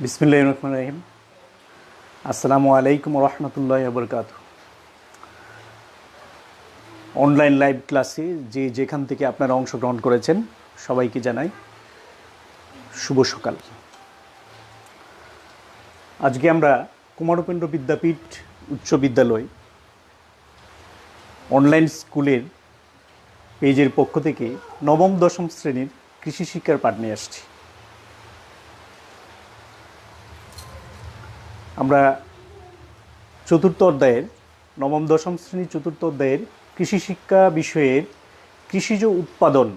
বিসমিল্লাহির রহমানির রহিম। আসসালামু আলাইকুম রহমতুল্লাহি ওয়া বারাকাতুহু। অনলাইন লাইভ ক্লাসে যেখান থেকে আপনারা অংশগ্রহণ করেছেন সবাইকে জানাই শুভ সকাল। আজকে আমরা কুমারউপেন্দ্র বিদ্যাপীঠ উচ্চ বিদ্যালয় অনলাইন স্কুলের পেজের পক্ষ থেকে নবম দশম শ্রেণীর কৃষি শিক্ষার পাঠ নিয়ে আসছি। আমরা চতুর্থ অধ্যায়ের নবম দশম শ্রেণীর চতুর্থ অধ্যায়ের কৃষি শিক্ষা বিষয়ের কৃষিজ উৎপাদন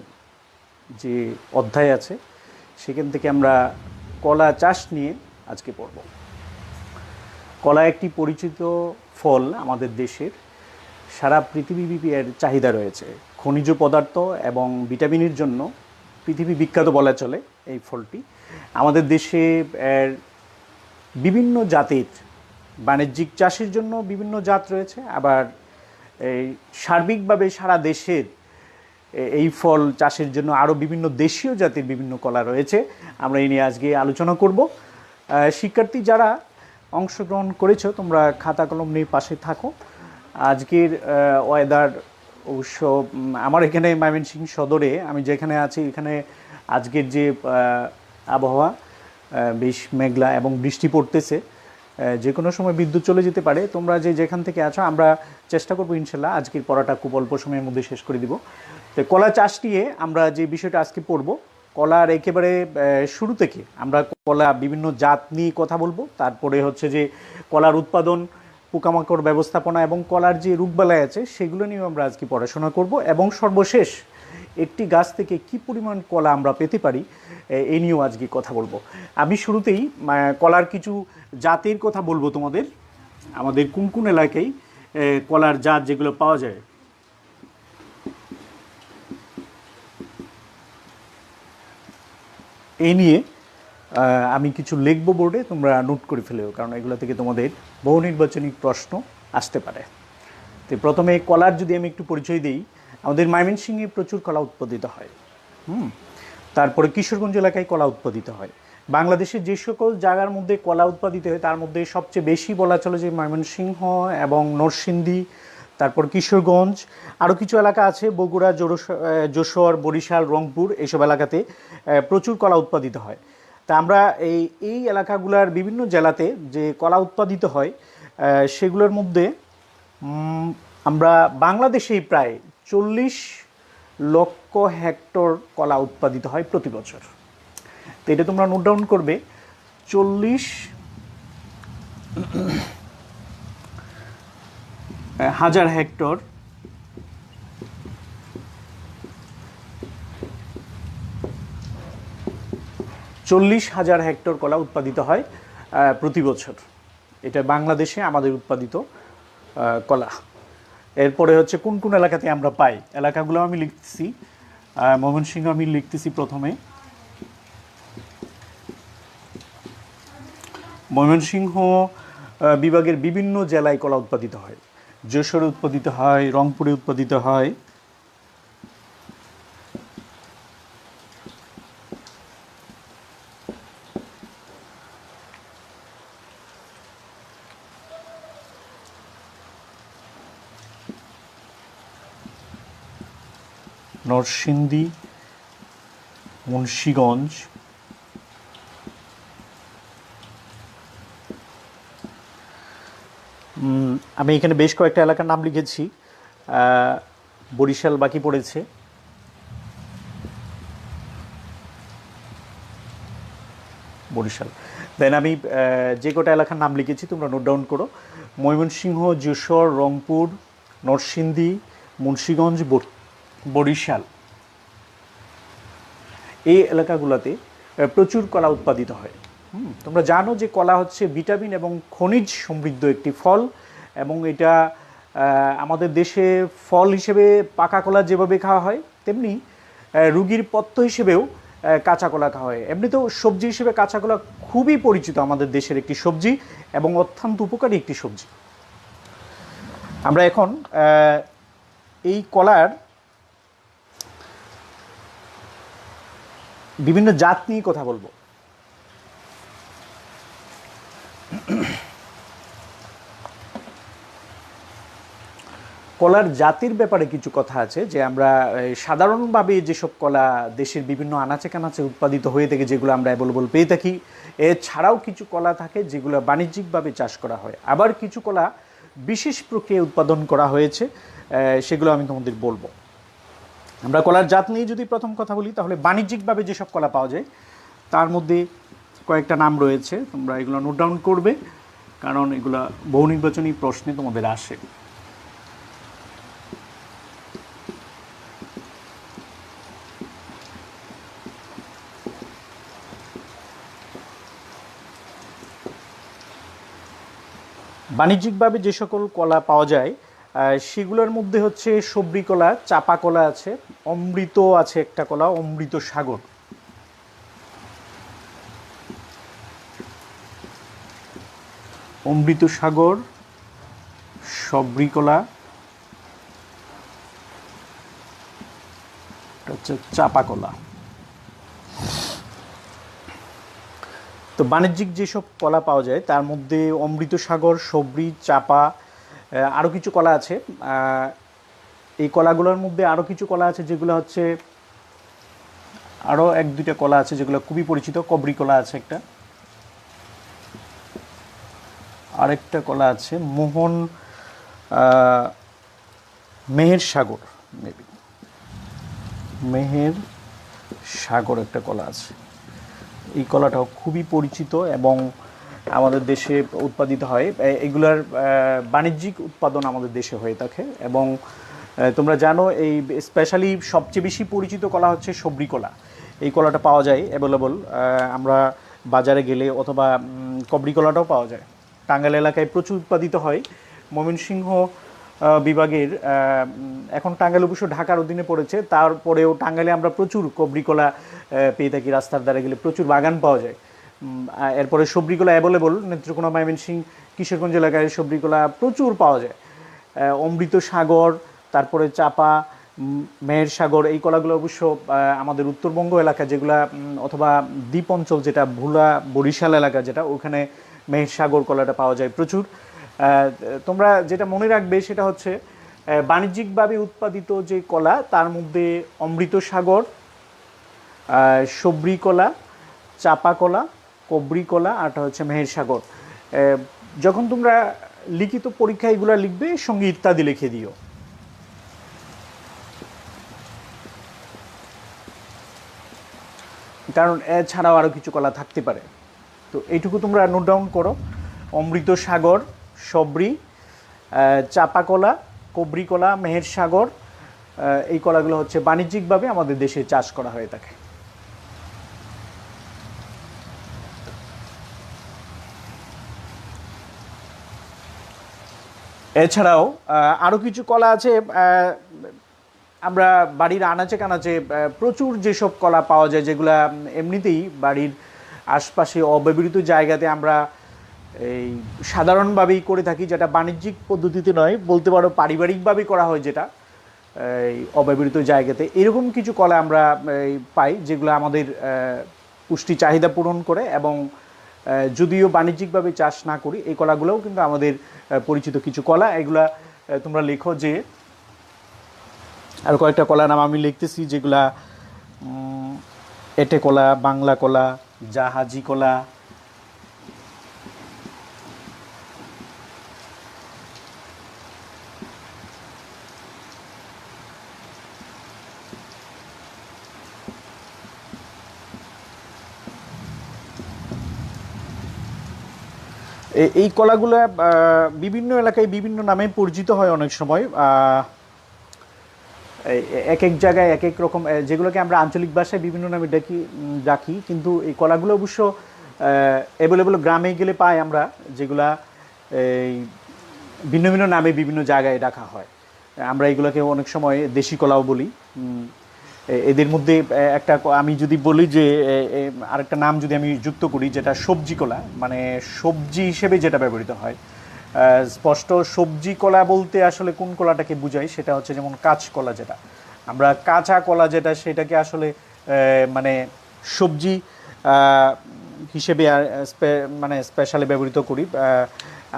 যে অধ্যায় আছে সেখান থেকে আমরা কলা চাষ নিয়ে আজকে পড়ব। কলা একটি পরিচিত ফল আমাদের দেশের, সারা পৃথিবীব্যাপী এর চাহিদা রয়েছে। খনিজ পদার্থ এবং ভিটামিনের জন্য পৃথিবী বিখ্যাত বলা চলে এই ফলটি। আমাদের দেশে এর বিভিন্ন জাতের বাণিজ্যিক চাষের জন্য বিভিন্ন জাত রয়েছে, আবার এই সার্বিকভাবে সারা দেশের এই ফল চাষের জন্য আরও বিভিন্ন দেশীয় জাতের বিভিন্ন কলা রয়েছে। আমরা এই নিয়ে আজকে আলোচনা করব। শিক্ষার্থী যারা অংশগ্রহণ করেছো তোমরা খাতা কলম নিয়ে পাশে থাকো। আজকের ওয়েদার অবশ্য আমার এখানে ময়মনসিংহ সদরে আমি যেখানে আছি এখানে আজকের যে আবহাওয়া বেশ মেঘলা এবং বৃষ্টি পড়তেছে, যে কোনো সময় বিদ্যুৎ চলে যেতে পারে। তোমরা যেখান থেকে আছো আমরা চেষ্টা করবো ইনশাল্লাহ আজকের পড়াটা খুব অল্প সময়ের মধ্যে শেষ করে দিব। তো কলা চাষ নিয়ে আমরা যে বিষয়টা আজকে পড়ব, কলার একেবারে শুরু থেকে আমরা কলা বিভিন্ন জাত নিয়ে কথা বলবো। তারপরে হচ্ছে যে কলার উৎপাদন, পোকামাকড় ব্যবস্থাপনা এবং কলার যে রোগবালাই আছে সেগুলো নিয়েও আমরা আজকে পড়াশোনা করব, এবং সর্বশেষ একটি গাছ থেকে কি পরিমাণ কলা আমরা পেতে পারি এই নিয়েও আজকে কথা বলবো। আমি শুরুতেই কলার কিছু জাতের কথা বলবো তোমাদের, আমাদের কোন কোন এলাকায় কলার জাত যেগুলো পাওয়া যায়। এই নিয়ে আমি কিছু লিখবো বোর্ডে, তোমরা নোট করে ফেলেও, কারণ এগুলো থেকে তোমাদের বহু নির্বাচনী প্রশ্ন আসতে পারে। তো প্রথমে কলার যদি আমি একটু পরিচয় দিই, আমাদের ময়মনসিংহে প্রচুর কলা উৎপাদিত হয়। তারপরে কিশোরগঞ্জ এলাকায় কলা উৎপাদিত হয়। বাংলাদেশের যে সকল জায়গার মধ্যে কলা উৎপাদিত হয় তার মধ্যে সবচেয়ে বেশি বলা চলে যে ময়মনসিংহ এবং নরসিংদী, তারপর কিশোরগঞ্জ, আরও কিছু এলাকা আছে বগুড়া, যশোর, বরিশাল, রংপুর, এইসব এলাকাতে প্রচুর কলা উৎপাদিত হয়। তা আমরা এই এলাকাগুলোর বিভিন্ন জেলাতে যে কলা উৎপাদিত হয় সেগুলোর মধ্যে আমরা বাংলাদেশেই প্রায় 40 লক্ষ হেক্টর কলা উৎপাদিত হয় প্রতি বছর। তো এটা তোমরা নোট ডাউন করবে, 40,000 হেক্টর কলা উৎপাদিত হয় প্রতি বছর। এটা বাংলাদেশে আমাদের উৎপাদিত কলা। এরপরে হচ্ছে কোন কোন এলাকাতে আমরা পাই, এলাকাগুলো আমি লিখতেছি। ময়মনসিংহ আমি লিখতেছি প্রথমে। ময়মনসিংহ বিভাগের বিভিন্ন জেলায় কলা উৎপাদিত হয়। যশোরে উৎপাদিত হয়, রংপুরে উৎপাদিত হয়, নরসিংদী, মুন্সিগঞ্জ, আমি এখানে বেশ কয়েকটা এলাকার নাম লিখেছি। বরিশাল বাকি পড়েছে, বরিশাল। দেন আমি যে কটা এলাকার নাম লিখেছি তোমরা নোট ডাউন করো। ময়মনসিংহ, যশোর, রংপুর, নরসিংদী, মুন্সিগঞ্জ, বরিশাল, এই এলাকাগুলোতে প্রচুর কলা উৎপাদিত হয়। তোমরা জানো যে কলা হচ্ছে ভিটামিন এবং খনিজ সমৃদ্ধ একটি ফল, এবং এটা আমাদের দেশে ফল হিসেবে পাকা কলা যেভাবে খাওয়া হয় তেমনি রুগীর পথ্য হিসেবেও কাঁচা কলা খাওয়া হয়। এমনিতেও সবজি হিসেবে কাঁচা কলা খুবই পরিচিত আমাদের দেশের একটি সবজি এবং অত্যন্ত উপকারী একটি সবজি। আমরা এখন এই কলার বিভিন্ন জাত নিয়ে কথা বলবো। কলার জাতির ব্যাপারে কিছু কথা আছে, যে আমরা সাধারণভাবে যেসব কলা দেশের বিভিন্ন আনাচে কানাচে উৎপাদিত হয়ে থাকে, যেগুলো আমরা অ্যাভেলেবল পেয়ে থাকি, এছাড়াও কিছু কলা থাকে যেগুলো বাণিজ্যিকভাবে চাষ করা হয়, আবার কিছু কলা বিশেষ প্রক্রিয়ায় উৎপাদন করা হয়েছে, সেগুলো আমি তোমাদের বলবো। আমরা কলার জাত নিয়ে যদি প্রথম কথা বলি, তাহলে বাণিজ্যিকভাবে যেসব কলা পাওয়া যায় তার মধ্যে কয়েকটা নাম রয়েছে, তোমরা এগুলো নোট ডাউন করবে, কারণ এগুলো বহু নির্বাচনী প্রশ্নে তোমাদের আসে। বাণিজ্যিকভাবে যে সকল কলা পাওয়া যায় সেগুলোর মধ্যে হচ্ছে সবরি কলা, চাপা কলা আছে, অমৃত আছে একটা কলা, অমৃত সাগর, অমৃত সাগর, সবরি কলা, হচ্ছে চাপা কলা। তো বাণিজ্যিক যেসব কলা পাওয়া যায় তার মধ্যে অমৃত সাগর, সবরি, চাপা, আরও কিছু কলা আছে। এই কলাগুলোর মধ্যে আরও কিছু কলা আছে যেগুলো হচ্ছে, আরও এক দুইটা কলা আছে যেগুলো খুবই পরিচিত। কবরি কলা আছে একটা, আরেকটা কলা আছে মোহন, মেহের সাগর, মেবি মেহের সাগর একটা কলা আছে। এই কলাটাও খুবই পরিচিত এবং আমাদের দেশে উৎপাদিত হয়। এগুলার বাণিজ্যিক উৎপাদন আমাদের দেশে হয়ে থাকে। এবং তোমরা জানো এই স্পেশালি সবচেয়ে বেশি পরিচিত কলা হচ্ছে সবরি কলা। এই কলাটা পাওয়া যায় অ্যাভেলেবল, আমরা বাজারে গেলে, অথবা কবরি কলাটাও পাওয়া যায়। টাঙ্গাইল এলাকায় প্রচুর উৎপাদিত হয়। ময়মনসিংহ বিভাগের, এখন টাঙ্গাইল অবশ্য ঢাকার অধীনে পড়েছে, তারপরেও টাঙ্গাইলে আমরা প্রচুর কবরি কলা পেয়ে থাকি। রাস্তার ধারে গেলে প্রচুর বাগান পাওয়া যায়। এরপরে সবরি কলা অ্যাভেলেবল, নেত্রকোনা, ময়মনসিংহ, কিশোরগঞ্জ এলাকায় সবরি কলা প্রচুর পাওয়া যায়। অমৃত সাগর, তারপরে চাপা, মেহের সাগর, এই কলাগুলো অবশ্য আমাদের উত্তরবঙ্গ এলাকা যেগুলা, অথবা দ্বীপ অঞ্চল যেটা ভোলা, বরিশাল এলাকা যেটা, ওখানে মেহের সাগর কলাটা পাওয়া যায় প্রচুর। তোমরা যেটা মনে রাখবে সেটা হচ্ছে বাণিজ্যিকভাবে উৎপাদিত যে কলা তার মধ্যে অমৃত সাগর, সবরি কলা, চাপা কলা, কবরি কলা, আরটা হচ্ছে মেহের সাগর। যখন তোমরা লিখিত পরীক্ষা এগুলো লিখবে, সঙ্গে ইত্যাদি লিখে দিও। কারণ এছাড়াও আরও কিছু কলা থাকতে পারে। তো এইটুকু তোমরা নোট ডাউন করো। অমৃত সাগর, সবরি, চাপা কলা, কবরি কলা, মেহের সাগর, এই কলাগুলো হচ্ছে বাণিজ্যিকভাবে আমাদের দেশে চাষ করা হয়ে থাকে। এছাড়াও আরও কিছু কলা আছে। আমরা বাড়ির আনাচে কানাচে প্রচুর যেসব কলা পাওয়া যায়, যেগুলা এমনিতেই বাড়ির আশপাশে অব্যবহৃত জায়গাতে আমরা এই সাধারণভাবেই করে থাকি, যেটা বাণিজ্যিক পদ্ধতিতে নয়, বলতে পারো পারিবারিকভাবেই করা হয়, যেটা এই অব্যবহৃত জায়গাতে। এরকম কিছু কলা আমরা পাই যেগুলো আমাদের পুষ্টি চাহিদা পূরণ করে, এবং যদিও বাণিজ্যিকভাবে চাষ না করি, এই কলাগুলোও কিন্তু আমাদের পরিচিত কিছু কলা। এগুলা তোমরা লেখো। যে আর কয়েকটা কলার নাম আমি লিখতেছি, যেগুলা এটে কলা, বাংলা কলা, জাহাজি কলা, এই কলাগুলো বিভিন্ন এলাকায় বিভিন্ন নামে পরিচিত হয় অনেক সময়। এক এক জায়গায় এক এক রকম, যেগুলোকে আমরা আঞ্চলিক ভাষায় বিভিন্ন নামে ডাকি, কিন্তু এই কলাগুলো অবশ্য অ্যাভেলেবল গ্রামে গেলে পাই আমরা, যেগুলা এই ভিন্ন ভিন্ন নামে বিভিন্ন জায়গায় ডাকা হয়। আমরা এগুলোকে অনেক সময় দেশি কলাও বলি। এদের মধ্যে একটা আমি যদি বলি যে আরেকটা নাম যদি আমি যুক্ত করি, যেটা সবজি কলা, মানে সবজি হিসেবে যেটা ব্যবহৃত হয়। স্পষ্ট সবজি কলা বলতে আসলে কোন কলাটাকে বোঝাই, সেটা হচ্ছে যেমন কাঁচকলা, যেটা আমরা কাঁচা কলা, যেটা সেটাকে আসলে মানে সবজি হিসেবে মানে স্পেশালি ব্যবহৃত করি।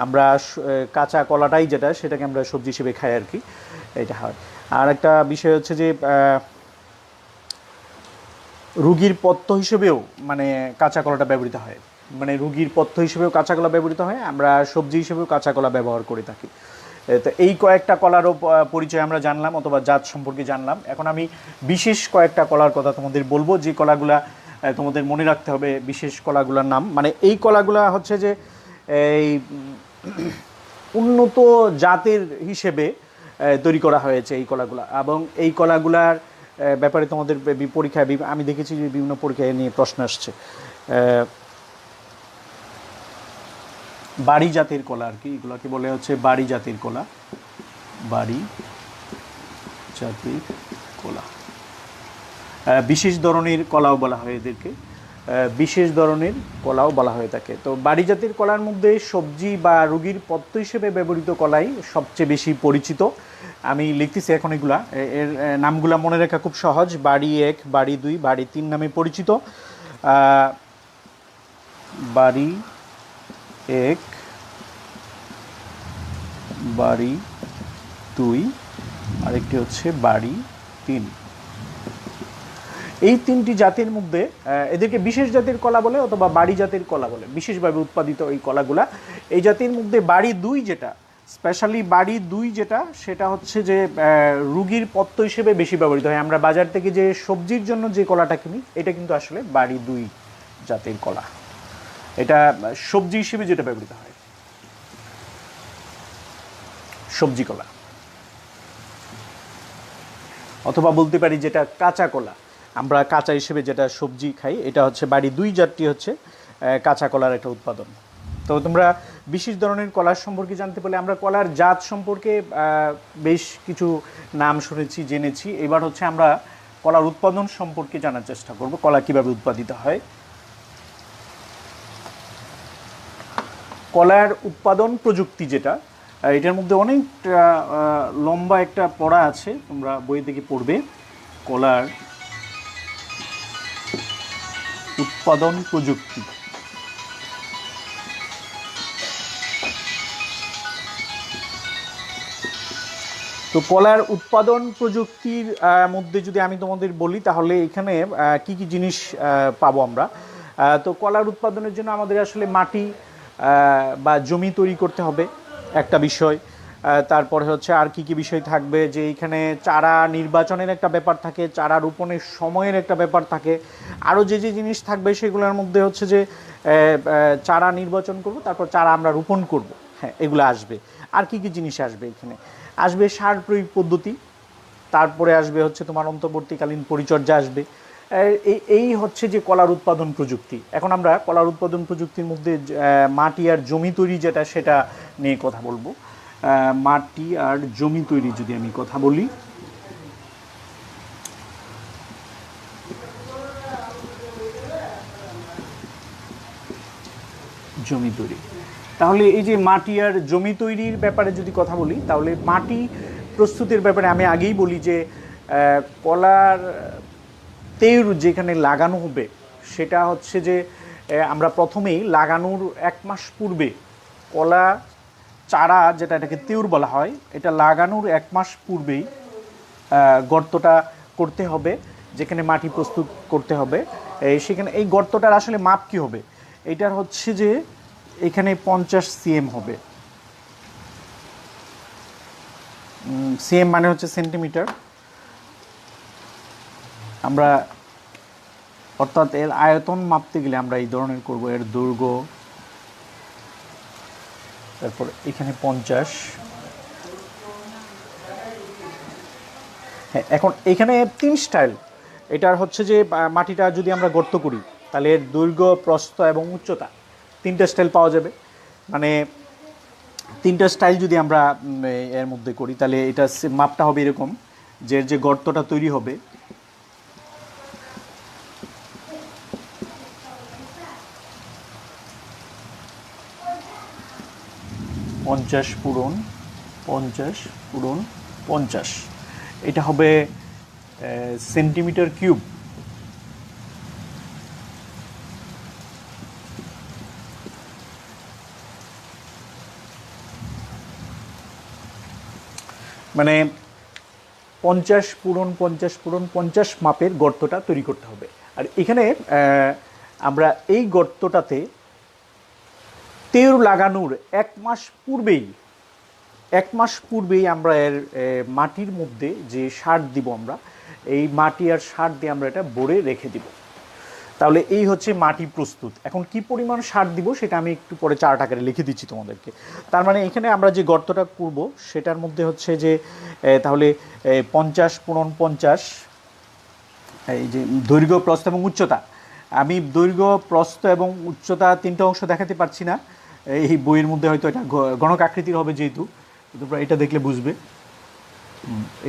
আমরা কাঁচা কলাটাই যেটা, সেটাকে আমরা সবজি হিসেবে খাই আর কি, এটা হয়। আর একটা বিষয় হচ্ছে যে রুগীর পথ্য হিসেবেও মানে কাঁচা কলাটা ব্যবহৃত হয়, মানে রুগীর পথ্য হিসেবেও কাঁচা কলা ব্যবহৃত হয়, আমরা সবজি হিসেবেও কাঁচা কলা ব্যবহার করে থাকি। তো এই কয়েকটা কলারও পরিচয় আমরা জানলাম, অথবা জাত সম্পর্কে জানলাম। এখন আমি বিশেষ কয়েকটা কলার কথা তোমাদের বলবো, যে কলাগুলা তোমাদের মনে রাখতে হবে, বিশেষ কলাগুলোর নাম। মানে এই কলাগুলা হচ্ছে যে এই উন্নত জাতের হিসেবে তৈরি করা হয়েছে এই কলাগুলা, এবং এই কলাগুলার ব্যাপারে তোমাদের পরীক্ষায় আমি দেখেছি যে বিভিন্ন পরীক্ষায় নিয়ে প্রশ্ন আসছে। বাড়ি জাতের কলা আর কি, এগুলোকে বলে হচ্ছে বাড়ি জাতের কলা, বাড়ি জাতের কলা। বিশেষ ধরনের কলাও বলা হয় এদেরকে, বিশেষ ধরনের কলাও বলা হয়ে থাকে। তো বাড়ি জাতের কলার মধ্যে সবজি বা রুগীর পথ্য হিসেবে ব্যবহৃত কলাই সবচেয়ে বেশি পরিচিত। আমি লিখতেছি এখন এগুলা, এর নামগুলা মনে রাখা খুব সহজ। বাড়ি 1, বাড়ি 2, বাড়ি 3 নামে পরিচিত। বাড়ি 1, বাড়ি 2, আরেকটি হচ্ছে বাড়ি 3। এই তিনটি জাতের মধ্যে এদেরকে বিশেষ জাতের কলা বলে, অথবা বাড়ি জাতের কলা বলে, বিশেষভাবে উৎপাদিত এই কলাগুলা। এই জাতের মধ্যে বাড়ি 2 যেটা, স্পেশালি বাড়ি 2 যেটা, সেটা হচ্ছে যে রুগীর পথ্য হিসেবে বেশি ব্যবহৃত হয়। আমরা বাজার থেকে যে সবজির জন্য যে কলাটা কিনি, এটা কিন্তু আসলে বাড়ি 2 জাতের কলা, এটা সবজি হিসেবে যেটা ব্যবহৃত হয়, সবজি কলা। অথবা বলতে পারি যেটা কাঁচা কলা, আমরা কাঁচা হিসেবে যেটা সবজি খাই, এটা হচ্ছে বাড়ি 2 জাতটি হচ্ছে কাঁচা কলার একটা উৎপাদন। তো তোমরা বিশেষ ধরনের কলার সম্পর্কে জানতে পারলে, আমরা কলার জাত সম্পর্কে বেশ কিছু নাম শুনেছি, জেনেছি। এবার হচ্ছে আমরা কলার উৎপাদন সম্পর্কে জানার চেষ্টা করব, কলা কীভাবে উৎপাদিত হয়। কলার উৎপাদন প্রযুক্তি যেটা, এটার মধ্যে অনেকটা লম্বা একটা পড়া আছে, তোমরা বই থেকে পড়বে। কলার উৎপাদন প্রযুক্তি। তো কলার উৎপাদন প্রযুক্তির মধ্যে যদি আমি তোমাদের বলি, তাহলে এখানে কি কি জিনিস পাবো আমরা। তো কলার উৎপাদনের জন্য আমাদের আসলে মাটি বা জমি তৈরি করতে হবে, একটা বিষয়। তারপরে হচ্ছে আর কি কি বিষয় থাকবে, যে এখানে চারা নির্বাচনের একটা ব্যাপার থাকে, চারা রোপণের সময়ের একটা ব্যাপার থাকে। আরও যে যে জিনিস থাকবে সেগুলোর মধ্যে হচ্ছে যে চারা নির্বাচন করব, তারপর চারা আমরা রোপণ করব, হ্যাঁ, এগুলো আসবে। আর কি কি জিনিস আসবে, এখানে আসবে সার প্রয়োগ পদ্ধতি, তারপরে আসবে হচ্ছে তোমার অন্তর্বর্তীকালীন পরিচর্যা আসবে। এই হচ্ছে যে কলার উৎপাদন প্রযুক্তি। এখন আমরা কলার উৎপাদন প্রযুক্তির মধ্যে মাটি আর জমি তৈরি যেটা, সেটা নিয়ে কথা বলবো। মাটি আর জমি তৈরি যদি আমি কথা বলি, জমি তৈরি, তাহলে এই যে মাটি আর জমি তৈরির ব্যাপারে যদি কথা বলি, তাহলে মাটি প্রস্তুতের ব্যাপারে আমি আগেই বলি যে কলার তেল যেখানে লাগানো হবে, সেটা হচ্ছে যে আমরা প্রথমেই লাগানোর 1 মাস পূর্বে কলা চারা যেটা, এটাকে তেওড় বলা হয়, এটা লাগানোর 1 মাস পূর্বেই গর্তটা করতে হবে, যেখানে মাটি প্রস্তুত করতে হবে। সেখানে এই গর্তটার আসলে মাপ কী হবে, এটার হচ্ছে যে এখানে 50 cm হবে। cm মানে হচ্ছে সেন্টিমিটার। আমরা অর্থাৎ এর আয়তন মাপতে গেলে আমরা এই ধরনের করব, এর দৈর্ঘ্য, তারপর এখানে 50। হ্যাঁ, এখন এখানে 3 স্টাইল। এটার হচ্ছে যে মাটিটা যদি আমরা গর্ত করি, তাহলে এর দৈর্ঘ্য, প্রস্থ এবং উচ্চতা 3টা স্টাইল পাওয়া যাবে। মানে 3টা স্টাইল যদি আমরা এর মধ্যে করি, তাহলে এটা মাপটা হবে এরকম, যে গর্তটা তৈরি হবে, পঞ্চাশ পূরণ 50, এটা হবে সেন্টিমিটার কিউব। মানে 50 মাপের গর্তটা তৈরি করতে হবে। আর এখানে আমরা এই গর্তটাতে তেল লাগানোর 1 মাস পূর্বেই আমরা এর মাটির মধ্যে যে সার দিব, আমরা এই মাটি আর সার দিয়ে আমরা এটা ভরে রেখে দিব। তাহলে এই হচ্ছে মাটি প্রস্তুত। এখন কি পরিমাণ সার দিব সেটা আমি একটু পরে চার্ট আকারে লিখে দিচ্ছি তোমাদেরকে। তার মানে এখানে আমরা যে গর্তটা করব সেটার মধ্যে হচ্ছে যে তাহলে 50 এই যে দৈর্ঘ্য, প্রস্থ এবং উচ্চতা, আমি দৈর্ঘ্য, প্রস্থ এবং উচ্চতা তিনটা অংশ দেখাতে পারছি না, এই বইয়ের মধ্যে হয়তো এটা গণক আকৃতির হবে, যেহেতু তোমরা এটা দেখলে বুঝবে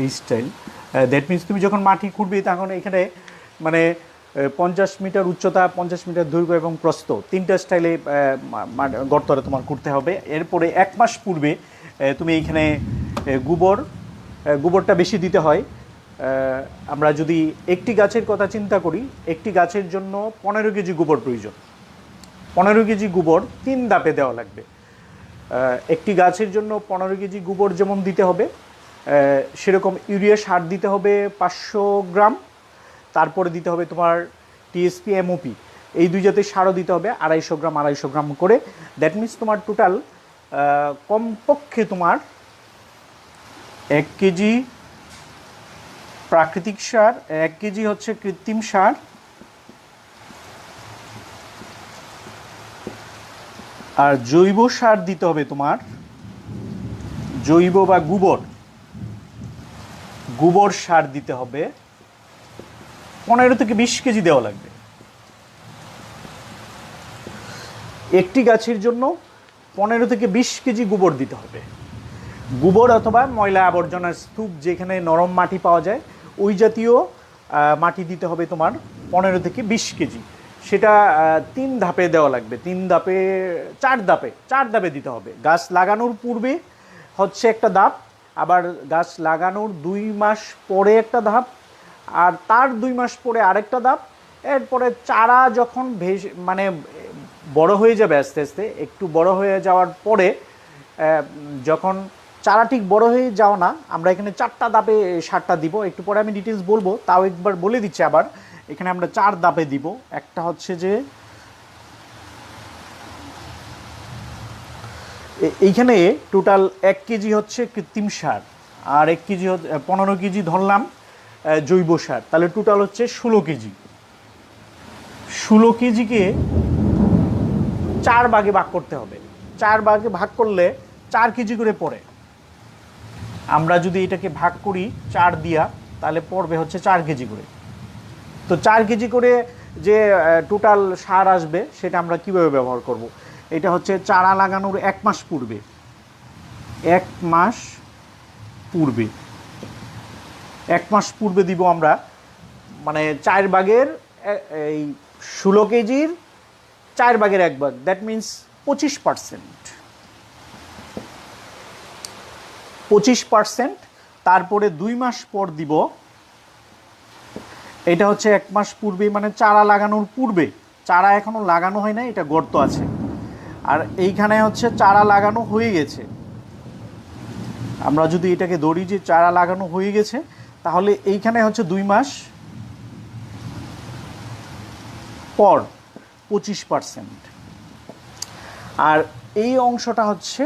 এই স্টাইল। দ্যাট মিনস তুমি যখন মাটি খুঁড়বে তখন এখানে মানে 50 মিটার উচ্চতা, 50 মিটার দৈর্ঘ্য এবং প্রস্থ তিনটা স্টাইলে গর্তটা তোমার করতে হবে। এরপরে 1 মাস পূর্বে তুমি এইখানে গোবরটা বেশি দিতে হয়। আমরা যদি একটি গাছের কথা চিন্তা করি, একটি গাছের জন্য 15 কেজি গোবর প্রয়োজন। 15 কেজি গোবর 3 ধাপে দেওয়া লাগবে। একটি গাছের জন্য 15 কেজি গোবর যেমন দিতে হবে, সেরকম ইউরিয়া সার দিতে হবে 500 গ্রাম। তারপরে দিতে হবে তোমার টিএসপি, এমওপি, এই দুই জাতের সারও দিতে হবে 250 গ্রাম করে। দ্যাট মিনস তোমার টোটাল কমপক্ষে তোমার 1 কেজি প্রাকৃতিক সার, 1 কেজি হচ্ছে কৃত্রিম সার, আর জৈব সার দিতে হবে তোমার, জৈব বা গোবর সার দিতে হবে 15 থেকে 20 কেজি দেওয়া লাগবে। একটি গাছের জন্য 15 থেকে 20 কেজি গোবর দিতে হবে। গোবর অথবা ময়লা আবর্জনার স্তূপ, যেখানে নরম মাটি পাওয়া যায়, ওই জাতীয় মাটি দিতে হবে তোমার 15 থেকে 20 কেজি। সেটা 3 ধাপে দেওয়া লাগবে, 4 ধাপে দিতে হবে। গাছ লাগানোর পূর্বে হচ্ছে একটা ধাপ, আবার গাছ লাগানোর 2 মাস পরে একটা ধাপ, আর তার 2 মাস পরে আরেকটা ধাপ। এরপরে চারা যখন মানে বড় হয়ে যাবে, আস্তে আস্তে একটু বড় হয়ে যাওয়ার পরে, যখন চারা ঠিক বড় হয়ে যাও না, আমরা এখানে 4টা ধাপে সারটা দিব। একটু পরে আমি ডিটেলস বলবো, তাও একবার বলে দিচ্ছি আবার। এখানে আমরা 4 ধাপে দিব। একটা হচ্ছে যে এইখানে টোটাল 1 কেজি হচ্ছে কৃত্রিম সার, আর 1 কেজি 15 কেজি ধরলাম জৈব সার, তাহলে টোটাল হচ্ছে 16 কেজি। 16 কেজিকে 4 ভাগে ভাগ করতে হবে। 4 ভাগে ভাগ করলে 4 কেজি করে পড়ে। আমরা যদি এটাকে ভাগ করি 4 দিয়া, তাহলে পড়বে হচ্ছে 4 কেজি করে। তো 4 কেজি করে যে টোটাল সার আসবে সেটা আমরা কিভাবে ব্যবহার করব? এটা হচ্ছে চারা লাগানোর 1 মাস পূর্বে, 1 মাস পূর্বে দিব আমরা, মানে 4 ভাগের এই 16 কেজির 4 ভাগের 1 ভাগ, দ্যাট মিনস 25%। তারপরে 2 মাস পর দিব। এটা হচ্ছে 1 মাস পূর্বে, মানে চারা লাগানোর পূর্বে। চারা এখনো লাগানো হয় না, এটা গর্ত আছে। আর এইখানে হচ্ছে চারা লাগানো হয়ে গেছে। আমরা যদি এটাকে ধরি যে চারা লাগানো হয়ে গেছে, তাহলে এইখানে হচ্ছে 2 মাস পর 25%। আর এই অংশটা হচ্ছে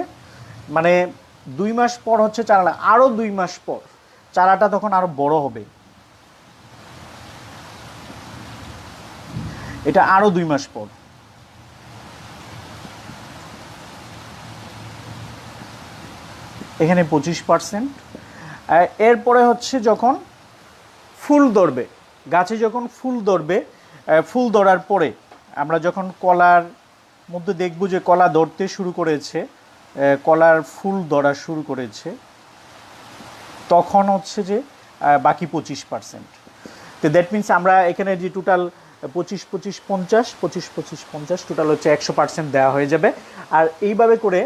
মানে 2 মাস পর হচ্ছে চারা, আরও 2 মাস পর চারাটা তখন আরো বড় হবে। এটা আরো 2 মাস পর। এখানে 25%। এরপরে হচ্ছে যখন ফুল ধরবে, গাছে যখন ফুল ধরবে, ফুল ধরার পরে আমরা যখন কলার মধ্যে দেখব যে কলা ধরতে শুরু করেছে, কলার ফুল ধরা শুরু করেছে, তখন হচ্ছে যে বাকি 25%। তো দ্যাট মিনস আমরা এখানে যে টোটাল 25-25-50 টোটাল হচ্ছে 100% দেওয়া হয়ে যাবে। আর এইভাবে করে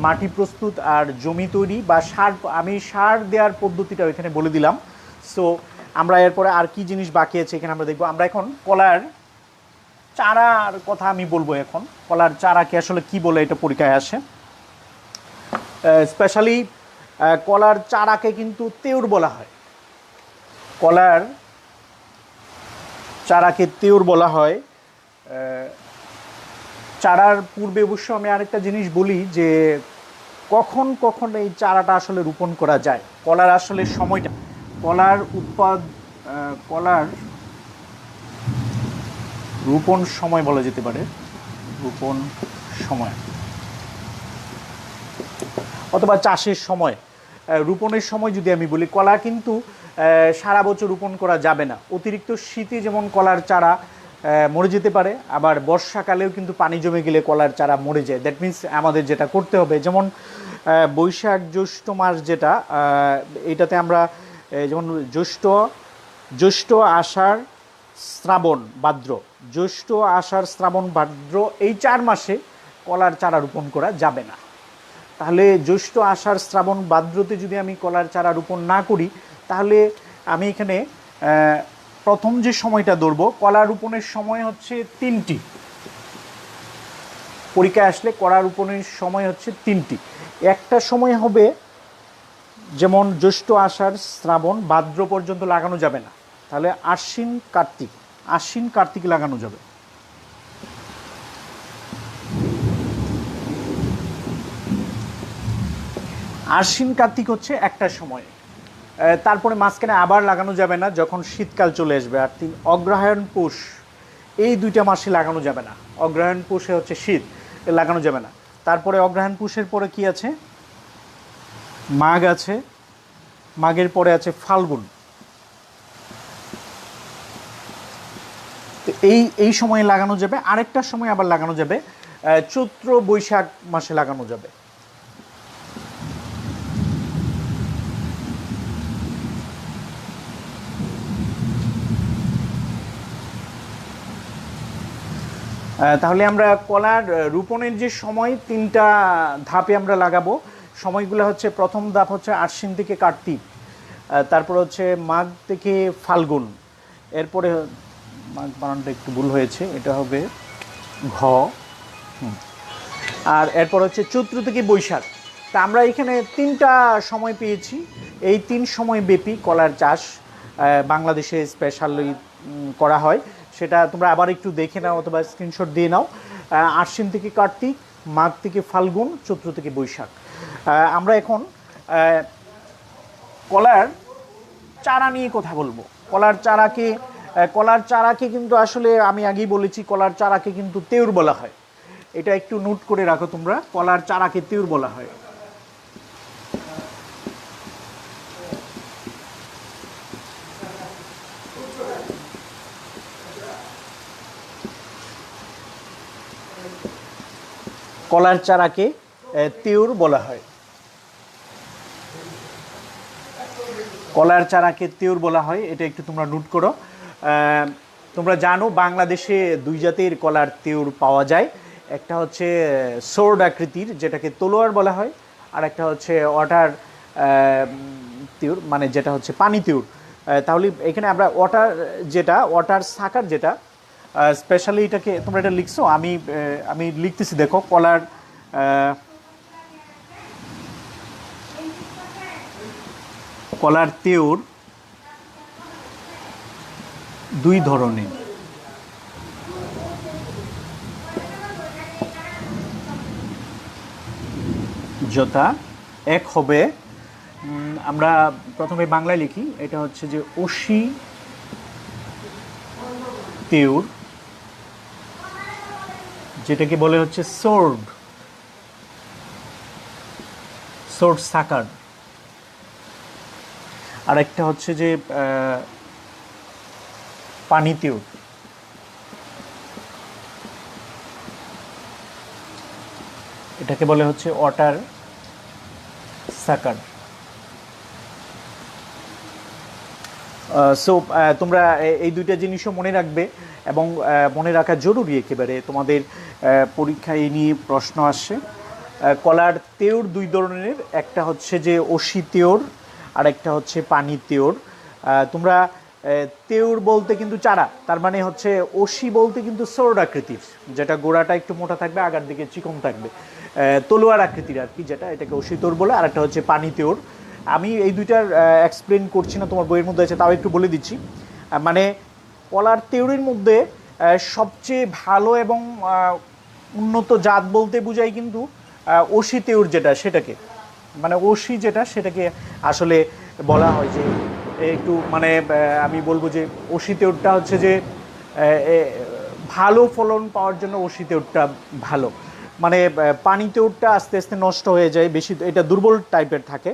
মাটি প্রস্তুত আর জমি তৈরি বা সার, আমি সার দেওয়ার পদ্ধতিটা এখানে বলে দিলাম। সো আমরা এরপরে আর কি জিনিস বাকি আছে এখানে আমরা দেখব। আমরা এখন কলার চারার কথা আমি বলবো। এখন কলার চারাকে আসলে কি বলে এটা পরীক্ষায় আসে। স্পেশালি কলার চারাকে কিন্তু তেওড় বলা হয়। কলার চারাকে তেওড় বলা হয়। চারার পূর্বে অবশ্য আমি আরেকটা জিনিস বলি যে কখন কখন এই চারাটা আসলে রোপণ করা যায়, কলার আসলে সময়টা, কলার কলার রোপণ সময় বলা যেতে পারে, রোপণ সময় অথবা চাষের সময়। রোপণের সময় যদি আমি বলি, কলা কিন্তু সারা বছর রোপণ করা যাবে না। অতিরিক্ত শীতে যেমন কলার চারা মরে যেতে পারে, আবার বর্ষাকালেও কিন্তু পানি জমে গেলে কলার চারা মরে যায়। দ্যাট মিন্স আমাদের যেটা করতে হবে, যেমন বৈশাখ জ্যৈষ্ঠ মাস যেটা, এইটাতে আমরা যেমন জ্যৈষ্ঠ আষাঢ় শ্রাবণ ভাদ্র, জ্যৈষ্ঠ আষাঢ় শ্রাবণ ভাদ্র এই 4 মাসে কলার চারা রোপণ করা যাবে না। তাহলে জ্যৈষ্ঠ আষাঢ় শ্রাবণ ভাদ্রতে যদি আমি কলার চারা রোপণ না করি, তাহলে আমি এখানে প্রথম যে সময়টা ধরবো, কলা রোপণের সময় হচ্ছে 3টি। পরীক্ষায় আসলে কলা রোপণের সময় হচ্ছে 3টি। একটা সময় হবে যেমন জ্যৈষ্ঠ আষাঢ় শ্রাবণ ভাদ্র পর্যন্ত লাগানো যাবে না, তাহলে আশ্বিন কার্তিক লাগানো যাবে। আশ্বিন কার্তিক হচ্ছে একটা সময়। তারপরে মাঝখানে আবার লাগানো যাবে না যখন শীতকাল চলে আসবে। আর অগ্রহায়ণ পৌষ এই 2টা মাসে লাগানো যাবে না। অগ্রহায়ণ পৌষে হচ্ছে শীত, লাগানো যাবে না। তারপরে অগ্রহায়ণ পৌষের পরে কি আছে? মাঘ আছে, মাঘের পরে আছে ফাল্গুন। তো এই সময়ে লাগানো যাবে। আরেকটা সময় আবার লাগানো যাবে চৈত্র বৈশাখ মাসে লাগানো যাবে। তাহলে আমরা কলার রোপণের যে সময় 3টা ধাপে আমরা লাগাবো। সময়গুলো হচ্ছে, প্রথম ধাপ হচ্ছে আশ্বিন থেকে কার্তিক, তারপর হচ্ছে মাঘ থেকে ফাল্গুন, এরপরে মাঘ বানানটা একটু ভুল হয়েছে, এটা হবে ঘ, আর এরপর হচ্ছে চৈত্র থেকে বৈশাখ। তা আমরা এখানে 3টা সময় পেয়েছি। এই 3 সময় ব্যাপী কলার চাষ বাংলাদেশে স্পেশালি করা হয়। সেটা তোমরা আবার একটু দেখে নাও অথবা স্ক্রিনশট দিয়ে নাও। আশ্বিন থেকে কার্তিক, মাঘ থেকে ফাল্গুন, চৈত্র থেকে বৈশাখ। আমরা এখন কলার চারা নিয়ে কথা বলবো। কলার চারাকে কিন্তু আসলে আমি আগেই বলেছি, কলার চারাকে কিন্তু তেওড় বলা হয়। এটা একটু নোট করে রাখো তোমরা, কলার চারাকে তেওড় বলা হয়। কলার চারাকে তেওড় বলা হয়। কলার চারাকে তেওড় বলা হয়, এটা একটু তোমরা নোট করো। তোমরা জানো বাংলাদেশে 2 জাতের কলার তেওড় পাওয়া যায়। একটা হচ্ছে সোর্ড আকৃতির, যেটাকে তলোয়ার বলা হয়, আর একটা হচ্ছে ওয়াটার তেওড়, মানে যেটা হচ্ছে পানি তেওড়। তাহলে এখানে আমরা ওয়াটার সাকার যেটা স্পেশালি, এটাকে তোমরা এটা লিখছো, আমি লিখতেছি, দেখো কলার তেওড় 2 ধরনের। যথা, এক হবে, আমরা প্রথমে বাংলায় লিখি, এটা হচ্ছে যে অসি তেওড়, যেটাকে বলে হচ্ছে সোর্ড সাকার। আর একটা হচ্ছে যে পানি তেওড়। এটাকে বলে হচ্ছে ওয়াটার সাকার। সো তোমরা এই 2টা জিনিসও মনে রাখবে, এবং মনে রাখা জরুরি একেবারে। তোমাদের পরীক্ষায় এই নিয়ে প্রশ্ন আসে। কলার তেওড় 2 ধরনের, একটা হচ্ছে যে অসি তেওড়, আর একটা হচ্ছে পানি তেওড়। তোমরা তেওড় বলতে কিন্তু চারা, তার মানে হচ্ছে অসি বলতে কিন্তু সরড আকৃতির, যেটা গোড়াটা একটু মোটা থাকবে, আগার দিকে চিকন থাকবে, তলোয়ার আকৃতির আর কি, যেটা এটাকে অসি তেওড় বলে। আর একটা হচ্ছে পানি তেওড়। আমি এই দুইটার এক্সপ্লেন করছি না, তোমার বইয়ের মধ্যে আছে, তাও একটু বলে দিচ্ছি। মানে কলার তেওড়ের মধ্যে সবচেয়ে ভালো এবং উন্নত জাত বলতে বোঝায় কিন্তু অসি তেওড় যেটা, সেটাকে মানে অসি যেটা সেটাকে আসলে বলা হয় যে একটু মানে আমি বলবো যে অসি তেওড়টা হচ্ছে যে ভালো ফলন পাওয়ার জন্য অসি তেওড়টা ভালো। মানে পানি তেওড়টা আস্তে আস্তে নষ্ট হয়ে যায়, বেশি এটা দুর্বল টাইপের থাকে।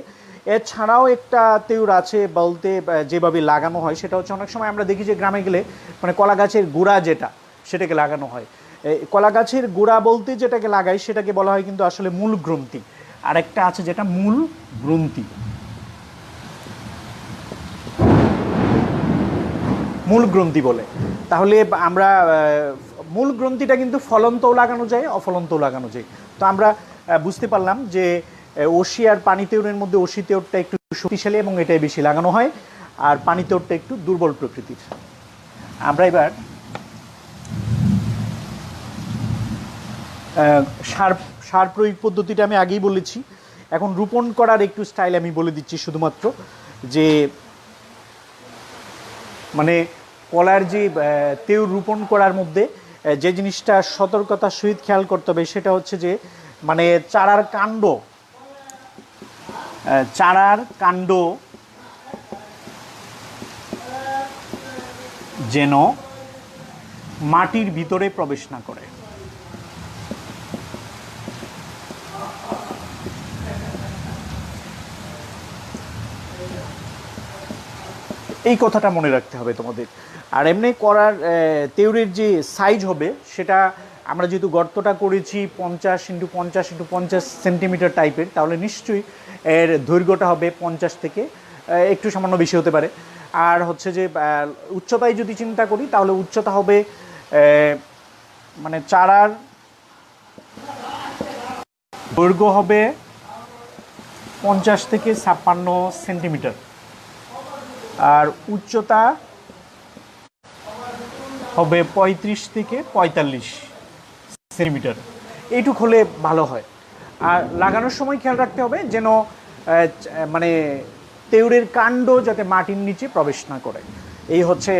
এছাড়াও একটা তেওড় আছে বলতে যেভাবে লাগানো হয় সেটা হচ্ছে, অনেক সময় আমরা দেখি যে গ্রামে গেলে মানে কলা গাছের গুঁড়া যেটা সেটাকে লাগানো হয়। কলা গাছের গুঁড়া বলতে যেটাকে লাগাই সেটাকে বলা হয় কিন্তু আসলে মূল গ্রন্থি। আরেকটা আছে যেটা মূল গ্রন্থি, মূল গ্রন্থি বলে। তাহলে আমরা মূল গ্রন্থিটা কিন্তু ফলনতেও লাগানো যায়, অফলনতেও লাগানো যায়। তো আমরা বুঝতে পারলাম যে অসি আর পানি তেওড়ের মধ্যে অসি তেওড়টা একটু শক্তিশালী এবং এটাই বেশি লাগানো হয়, আর পানি তেওড়টা একটু দুর্বল প্রকৃতির। আমরা এবার সার প্রয়োগ পদ্ধতিটা আমি আগেই বলেছি। এখন রোপণ করার একটু স্টাইল আমি বলে দিচ্ছি শুধুমাত্র, যে মানে কলার যে তেওড় রোপণ করার মধ্যে যে জিনিসটা সতর্কতার সহিত খেয়াল করতে হবে সেটা হচ্ছে যে মানে চারার কাণ্ড যেন মাটির ভিতরে প্রবেশ না করে। এই কথাটা মনে রাখতে হবে তোমাদের। আর এমনি করার তেওড়ের যে সাইজ হবে সেটা আমরা যেহেতু গর্তটা করেছি 50x50x50 সেন্টিমিটার টাইপের, তাহলে নিশ্চয়ই এর দৈর্ঘ্যটা হবে 50 থেকে একটু সামান্য বেশি হতে পারে। আর হচ্ছে যে উচ্চতায় যদি চিন্তা করি তাহলে উচ্চতা হবে মানে চারার দৈর্ঘ্য হবে 50 থেকে 56 সেন্টিমিটার, আর উচ্চতা হবে 35 থেকে 45 সেন্টিমিটার। এইটুক হলে ভালো হয়। আর লাগানোর সময় খেয়াল রাখতে হবে যেন মানে তেওড়ের কাণ্ড যাতে মাটির নিচে প্রবেশ না করে। এই হচ্ছে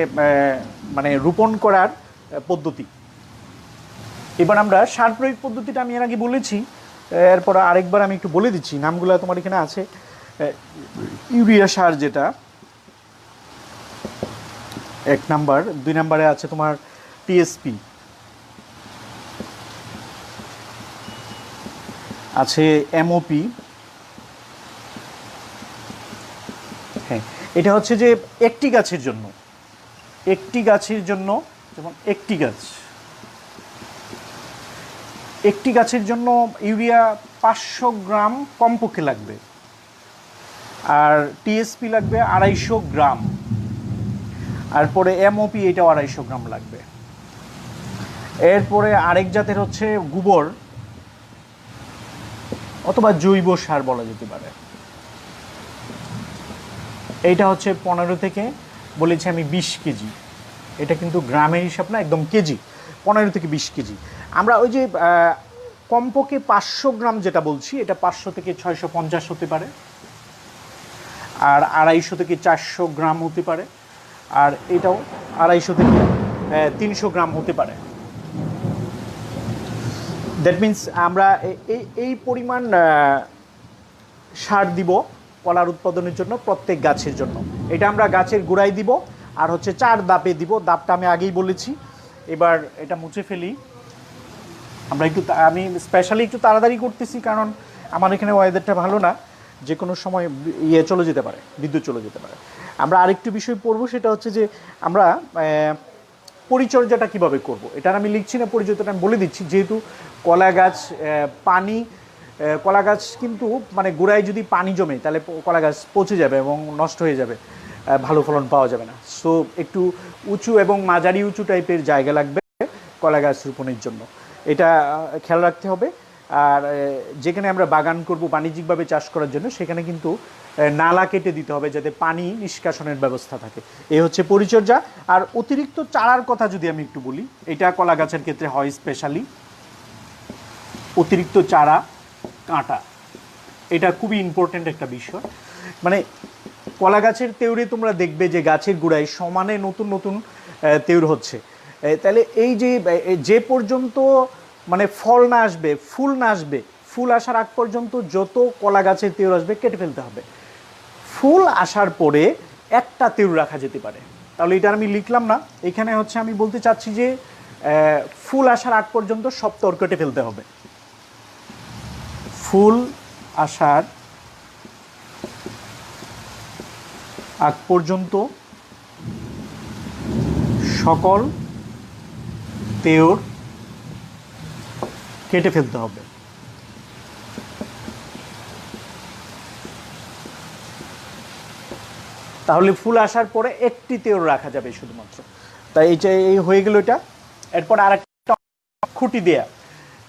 মানে রোপণ করার পদ্ধতি। এবার আমরা সার প্রয়োগ পদ্ধতিটা আমি এর আগে বলেছি, এরপর আরেকবার আমি একটু বলে দিচ্ছি। নামগুলো তোমার এখানে আছে। ইউরিয়া সার যেটা 1 নাম্বার, 2 নাম্বারে আছে তোমার টিএসপি, আছে এমওপি। হ্যাঁ, এটা হচ্ছে যে একটি গাছের জন্য যেমন একটি গাছের জন্য ইউরিয়া 500 গ্রাম কমপক্ষে লাগবে, আর টিএসপি লাগবে 250 গ্রাম, আর পরে এমওপি এটাও 250 গ্রাম লাগবে। এরপরে আরেক জাতের হচ্ছে গোবর অথবা জৈব সার বলা যেতে পারে। এইটা হচ্ছে 15 থেকে বলেছি আমি 20 কেজি। এটা কিন্তু গ্রামের হিসাব না, একদম কেজি, 15 থেকে 20 কেজি। আমরা ওই যে কমপক্ষে 500 গ্রাম যেটা বলছি, এটা 500 থেকে 650 হতে পারে, আর 250 থেকে 400 গ্রাম হতে পারে, আর এটাও 250 থেকে 300 গ্রাম হতে পারে। দ্যাট মিন্স আমরা এই পরিমাণ সার দিব কলার উৎপাদনের জন্য প্রত্যেক গাছের জন্য। এটা আমরা গাছের গোড়ায় দিব, আর হচ্ছে 4 ধাপে দিব। ধাপটা আমি আগেই বলেছি। এবার এটা মুছে ফেলি। আমি স্পেশালি একটু তাড়াতাড়ি করতেছি কারণ আমার এখানে ওয়েদারটা ভালো না, যে কোনো সময় চলে যেতে পারে, বিদ্যুৎ চলে যেতে পারে। আমরা আরেকটু বিষয় পড়বো, সেটা হচ্ছে যে আমরা পরিচর্যাটা কিভাবে করব। এটা আমি লিখছি না, পরিচর্যাটা আমি বলে দিচ্ছি। যেহেতু কলা গাছ কিন্তু মানে গোড়ায় যদি পানি জমে তাহলে কলা গাছ পচে যাবে এবং নষ্ট হয়ে যাবে, ভালো ফলন পাওয়া যাবে না। সো একটু উঁচু এবং মাঝারি উঁচু টাইপের জায়গা লাগবে কলা গাছ রোপণের জন্য, এটা খেয়াল রাখতে হবে। আর যেখানে আমরা বাগান করব বাণিজ্যিকভাবে চাষ করার জন্য, সেখানে কিন্তু নালা কেটে দিতে হবে যাতে পানি নিষ্কাশনের ব্যবস্থা থাকে। এই হচ্ছে পরিচর্যা। আর অতিরিক্ত চারার কথা যদি আমি একটু বলি, এটা কলা গাছের ক্ষেত্রে হয় স্পেশালি অতিরিক্ত চারা কাটা, এটা খুবই ইম্পর্ট্যান্ট একটা বিষয়। মানে কলা গাছের তেওড়ে তোমরা দেখবে যে গাছের গোড়ায় সমানে নতুন নতুন তেওড় হচ্ছে, তাহলে এই যে পর্যন্ত মানে ফল না আসবে, ফুল না আসবে, ফুল আসার আগ পর্যন্ত যত কলা গাছের তেওড় আসবে কেটে ফেলতে হবে। ফুল আসার পরে একটা তেওড় রাখা যেতে পারে। তাহলে এটা আমি লিখলাম না, এখানে হচ্ছে আমি বলতে চাচ্ছি যে ফুল আসার আগ পর্যন্ত সব তর কেটে ফেলতে হবে। ফুল আসার আগ পর্যন্ত সকল তেওড় কেটে ফেলতে হবে। তাহলে ফুল আসার পরে একটি তেওড় রাখা যাবে শুধুমাত্র। তাই এই হয়ে গেল এটা। এরপর আরেকটা খুঁটি দেয়া,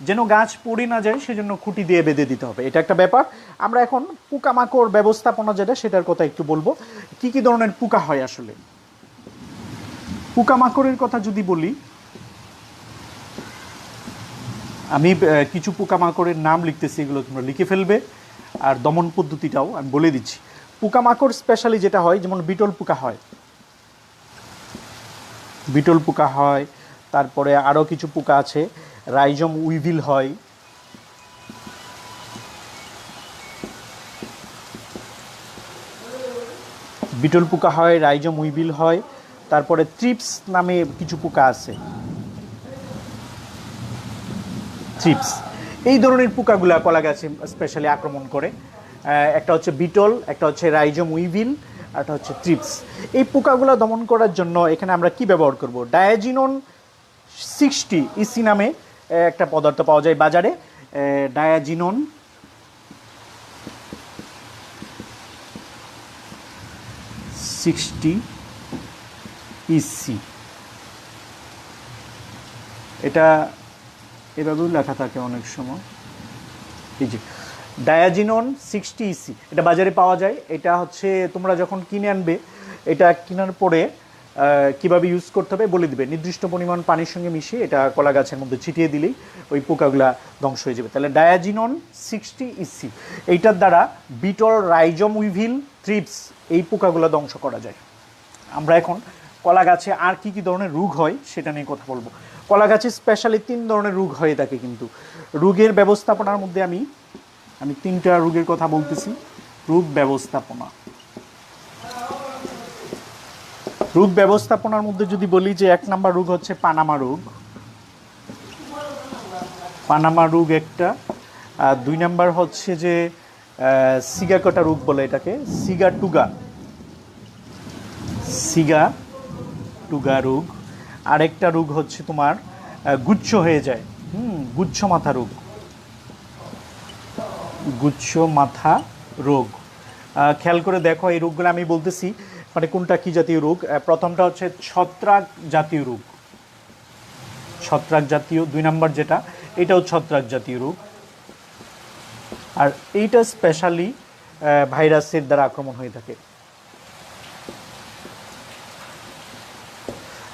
যেন গাছ পড়ে না যায় সেজন্য খুঁটি দিয়ে বেঁধে দিতে হবে, এটা একটা ব্যাপার। আমরা এখন পোকামাকড় ব্যবস্থাপনা যেটা, সেটার কথা একটু বলবো। কি কি ধরনের পোকা হয় আসলে। পোকামাকড়ের কথা যদি বলি, আমি কিছু পোকামাকড়ের নাম লিখতেছি, এগুলো তোমরা লিখে ফেলবে। আর দমন পদ্ধতিটাও আমি বলে দিচ্ছি। পোকামাকড় স্পেশালি যেটা হয়, যেমন বিটল পোকা হয়, বিটল পোকা হয়। তারপরে আরও কিছু পোকা আছে, রাইজম উইভিল হয়, বিটল পোকা হয়, রাইজম উইভিল হয়। তারপরে থ্রিপস নামে কিছু পোকা আছে, থ্রিপস। এই ধরনের পোকাগুলা কলা গাছে স্পেশালি আক্রমণ করে। একটা হচ্ছে বিটল, একটা হচ্ছে রাইজম উইভিল, একটা হচ্ছে থ্রিপস। এই পোকাগুলো দমন করার জন্য এখানে আমরা কি ব্যবহার করব, ডায়াজিনন 60 ইসি নামে একটা পদার্থ পাওয়া যায় বাজারে। ডায়াজিনন 60 ইসি, এটা এভাবেও লেখা থাকে অনেক সময়। এই যে ডায়াজিনন 60 ইসি, এটা বাজারে পাওয়া যায়। এটা হচ্ছে তোমরা যখন কিনে আনবে, এটা কেনার পরে কীভাবে ইউজ করতে হবে বলে দিবে। নির্দিষ্ট পরিমাণ পানির সঙ্গে মিশিয়ে এটা কলা গাছের মধ্যে ছিটিয়ে দিলেই ওই পোকাগুলা ধ্বংস হয়ে যাবে। তাহলে ডায়াজিনন 60 ইসি, এইটার দ্বারা বিটল, রাইজম উইভিল, থ্রিপস এই পোকাগুলো ধ্বংস করা যায়। আমরা এখন কলা গাছে আর কি কি ধরনের রোগ হয় সেটা নিয়ে কথা বলবো। কলা গাছে স্পেশালি 3 ধরনের রোগ হয়ে থাকে, কিন্তু রোগের ব্যবস্থাপনার মধ্যে আমি 3টা রোগের কথা বলতেছি। রোগ ব্যবস্থাপনা, রোগ ব্যবস্থাপনার মধ্যে যদি বলি যে 1 নাম্বার রোগ হচ্ছে পানামা রোগ। পানামা রোগ একটা। 2 নাম্বার হচ্ছে যে সিগাকটা রোগ বলে এটাকে, সিগাটুগা রোগ। আরেকটা রোগ হচ্ছে তোমার গুচ্ছ হয়ে যায়, গুচ্ছ মাথা রোগ, গুচ্ছ মাথা রোগ। খেয়াল করে দেখো এই রোগগুলো আমি বলতেছি মানে কোনটা কি জাতীয় রোগ। প্রথমটা হচ্ছে ছত্রাক জাতীয় রোগ, ছত্রাক জাতীয়। 2 নাম্বার যেটা, এটাও ছত্রাক জাতীয় রোগ। আর এইটা স্পেশালি ভাইরাসের দ্বারা আক্রমণ হয়ে থাকে।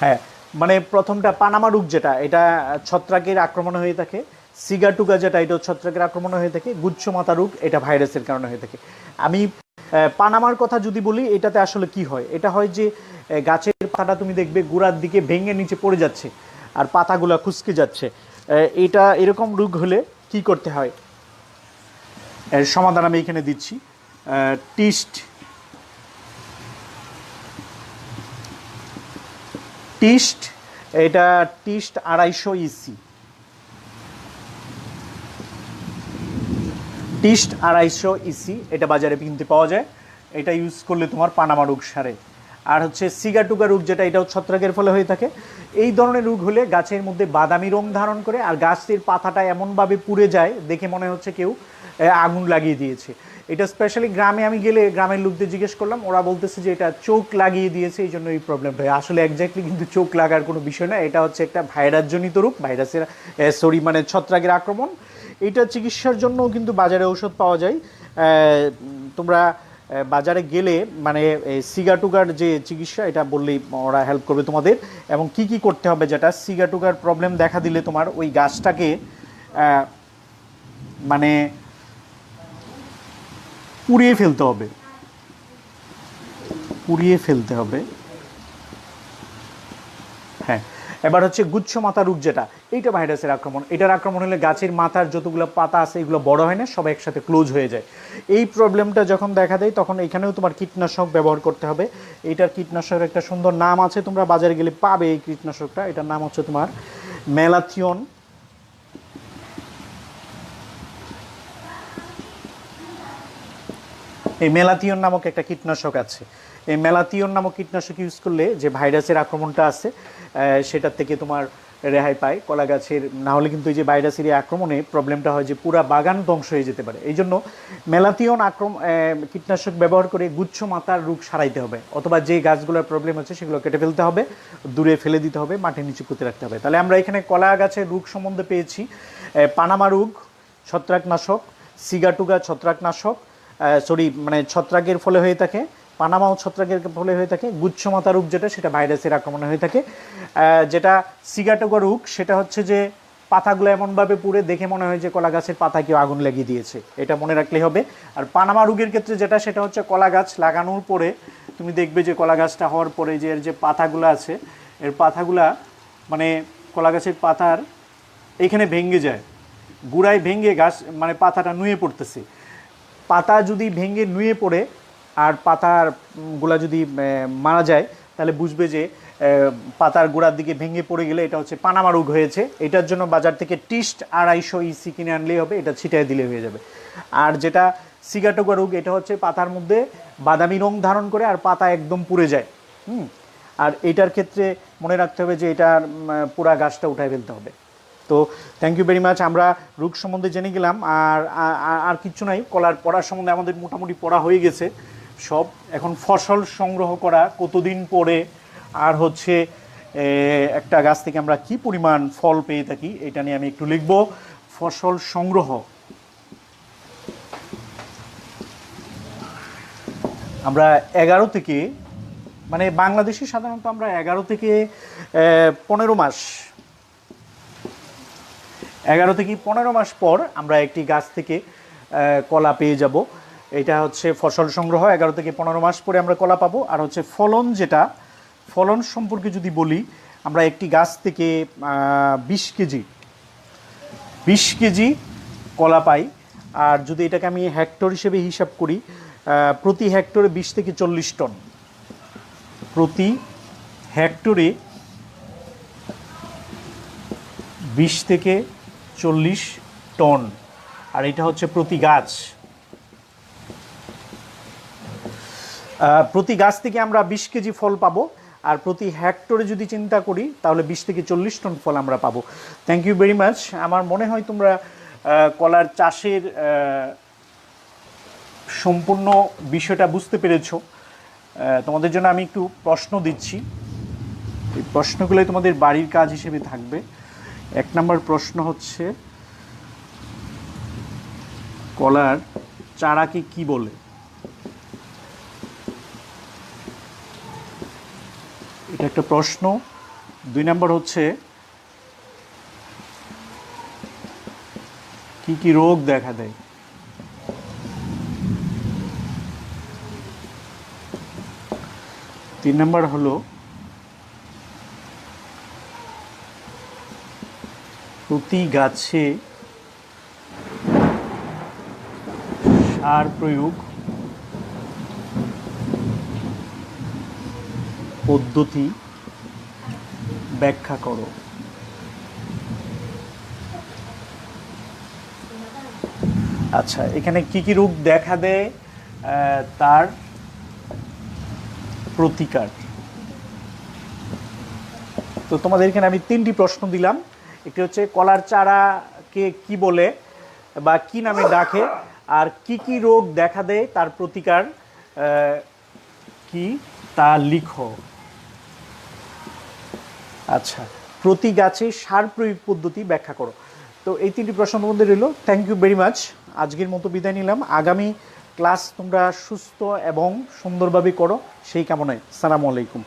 হ্যাঁ, মানে প্রথমটা পানামা রোগ যেটা, এটা ছত্রাকের আক্রমণে হয়ে থাকে। সিগাটুগা যেটা, এটাও ছত্রাকের আক্রমণে হয়ে থাকে। গুচ্ছ মাথা রোগ এটা ভাইরাসের কারণে হয়ে থাকে। আমি পানামার কথা যদি বলি, এটাতে আসলে কি হয়, এটা হয় যে গাছের পাতা তুমি দেখবে গোড়ার দিকে ভেঙে নিচে পড়ে যাচ্ছে আর পাতাগুলা খুসকে যাচ্ছে। এটা এরকম রোগ হলে কি করতে হয়, এর সমাধান আমি এখানে দিচ্ছি। টিস্ট, এটা টিস্ট 250 ইসি, টিস্ট 250 ইসি, এটা বাজারে কিনতে পাওয়া যায়। এটা ইউজ করলে তোমার পানামা রোগ সারে। আর হচ্ছে সিগাটুগা রোগ যেটা, এটাও ছত্রাকের ফলে হয়ে থাকে। এই ধরনের রোগ হলে গাছের মধ্যে বাদামি রং ধারণ করে আর গাছের পাতাটা এমনভাবে পুড়ে যায় দেখে মনে হচ্ছে কেউ আগুন লাগিয়ে দিয়েছে। এটা স্পেশালি গ্রামে আমি গেলে গ্রামের লোকদের জিজ্ঞেস করলাম, ওরা বলতেছে যে এটা চোখ লাগিয়ে দিয়েছে, এই জন্য এই প্রবলেমটা হয়। আসলে একজাক্টলি কিন্তু চোখ লাগার কোনো বিষয় না, এটা হচ্ছে একটা ভাইরাসজনিত রোগ, ভাইরাসের মানে ছত্রাকের আক্রমণ। এইটা চিকিৎসার জন্যও কিন্তু বাজারে ঔষধ পাওয়া যায়। তোমরা বাজারে গেলে মানে সিগাটুগার যে চিকিৎসা এটা বললেই ওরা হেল্প করবে তোমাদের, এবং কি কি করতে হবে, যেটা সিগাটুগার প্রবলেম দেখা দিলে তোমার ওই গাছটাকে মানে পুড়িয়ে ফেলতে হবে, পুড়িয়ে ফেলতে হবে। হ্যাঁ, এবার হচ্ছে গুচ্ছ মাথা রোগ, যেটা এইটা ভাইরাসের আক্রমণ। এটার আক্রমণ হলে গাছের মাথার যতগুলো পাতা আছে এগুলো বড় হয় না, সব একসাথে ক্লোজ হয়ে যায়। এই প্রবলেমটা যখন দেখা দেয় তখন এখানেও তোমার কীটনাশক ব্যবহার করতে হবে। এইটার কীটনাশকের একটা সুন্দর নাম আছে, তোমরা বাজারে গেলে পাবে এই কীটনাশকটা। এটার নাম হচ্ছে তোমার ম্যালাথিয়ন। এই ম্যালাথিয়ন নামক একটা কীটনাশক আছে। এই ম্যালাথিয়ন নামক কীটনাশক ইউজ করলে যে ভাইরাসের আক্রমণটা আছে সেটার থেকে তোমার রেহাই পায় কলা গাছের। না হলে কিন্তু এই যে ভাইরাসের এই আক্রমণে প্রবলেমটা হয় যে পুরা বাগান ধ্বংস হয়ে যেতে পারে। এই জন্য ম্যালাথিয়ন কীটনাশক ব্যবহার করে গুচ্ছ মাথার রোগ সারাইতে হবে, অথবা যে গাছগুলোর প্রবলেম হচ্ছে সেগুলো কেটে ফেলতে হবে, দূরে ফেলে দিতে হবে, মাটির নিচে পুঁতে রাখতে হবে। তাহলে আমরা এখানে কলা গাছের রোগ সম্বন্ধে পেয়েছি পানামা রোগ ছত্রাকনাশক, সিগাটুগা ছত্রাকনাশক, মানে ছত্রাকের ফলে হয়ে থাকে, পানামা ও ছত্রাকের ফলে হয়ে থাকে। গুচ্ছমাতা রোগ যেটা, সেটা ভাইরাসের আক্রমণে হয়ে থাকে। যেটা সিগাটোগা রোগ, সেটা হচ্ছে যে পাতাগুলো এমনভাবে পুড়ে দেখে মনে হয় যে কলা গাছের পাতায় কেউ আগুন লাগিয়ে দিয়েছে, এটা মনে রাখলেই হবে। আর পানামা রোগের ক্ষেত্রে যেটা, সেটা হচ্ছে কলা গাছ লাগানোর পরে তুমি দেখবে যে কলা গাছটা হওয়ার পরে যে এর যে পাতাগুলো আছে, এর পাতাগুলা মানে কলা গাছের পাতার এইখানে ভেঙে যায়, গুড়ায় ভেঙে গাছ মানে পাতাটা নুয়ে পড়তেছে। পাতা যদি ভেঙে নুয়ে পড়ে আর পাতার গুলা যদি মারা যায়, তাহলে বুঝবে যে পাতার গোড়ার দিকে ভেঙে পড়ে গেলে এটা হচ্ছে পানামা রোগ হয়েছে। এটার জন্য বাজার থেকে টিস্ট 250 ইসি কিনে আনলেই হবে, এটা ছিটায় দিলে হয়ে যাবে। আর যেটা সিগাটোগা রোগ, এটা হচ্ছে পাতার মধ্যে বাদামি রং ধারণ করে আর পাতা একদম পুড়ে যায়। আর এটার ক্ষেত্রে মনে রাখতে হবে যে এটার পুরা গাছটা উঠায় ফেলতে হবে। তো থ্যাংক ইউ ভেরি মাচ। আমরা রোগ সম্বন্ধে জেনে গেলাম। আর কিচ্ছু নাই, কলার পড়ার সম্বন্ধে আমাদের মোটামুটি পড়া হয়ে গেছে সব। এখন ফসল সংগ্রহ করা কতদিন পরে, আর হচ্ছে একটা গাছ থেকে আমরা কি পরিমাণ ফল পেয়ে থাকি, এটা নিয়ে আমি একটু লিখব। ফসল সংগ্রহ আমরা 11 থেকে, মানে বাংলাদেশে সাধারণত আমরা 11 থেকে 15 মাস, 11 থেকে 15 মাস পর আমরা একটি গাছ থেকে কলা পেয়ে যাব। এটা হচ্ছে ফসল সংগ্রহ, 11 থেকে 15 মাস পরে আমরা কলা পাবো। আর হচ্ছে ফলন, যেটা ফলন সম্পর্কে যদি বলি, আমরা একটি গাছ থেকে 20 কেজি কলা পাই। আর যদি এটাকে আমি হেক্টর হিসেবে হিসাব করি, প্রতি হেক্টরে 20 থেকে 40 টন, প্রতি হেক্টরে 20 থেকে 40 টন। আর এটা হচ্ছে প্রতি গাছ। প্রতি গাছ থেকে আমরা 20 কেজি ফল পাবো। আর প্রতি হেক্টরে যদি চিন্তা করি তাহলে 20 থেকে 40 টন ফল আমরা পাবো। Thank you very much. আমার মনে হয় তোমরা কলার চাষের সম্পূর্ণ বিষয়টা বুঝতে পেরেছো। তোমাদের জন্য আমি একটু প্রশ্ন দিচ্ছি, এই প্রশ্নগুলোই তোমাদের বাড়ির কাজ হিসেবে থাকবে। 1 নম্বর প্রশ্ন হচ্ছে, কলার চারাকে কি বলে? এটা একটা প্রশ্ন। 2 নম্বর হচ্ছে, কি কি রোগ দেখা দেয়? 3 নম্বর হলো, প্রতি গাছে সার প্রয়োগ পদ্ধতি ব্যাখ্যা করো। আচ্ছা, এখানে কি কি রোগ দেখা দেয় তার প্রতিকার। তো তোমাদের এখানে আমি 3টি প্রশ্ন দিলাম। একটি হচ্ছে কলার চারাকে কি বলে বা কি নামে ডাকে, আর কি কি রোগ দেখা দেয় তার প্রতিকার কি তা লিখো। আচ্ছা, প্রতি গাছে সার প্রয়োগ পদ্ধতি ব্যাখ্যা করো। তো এই 3টি প্রশ্নের মধ্যে রইল। Thank you very much. আজকের মতো বিদায় নিলাম। আগামী ক্লাস তোমরা সুস্থ এবং সুন্দরভাবে করো সেই কামনায়। সালামু আলাইকুম।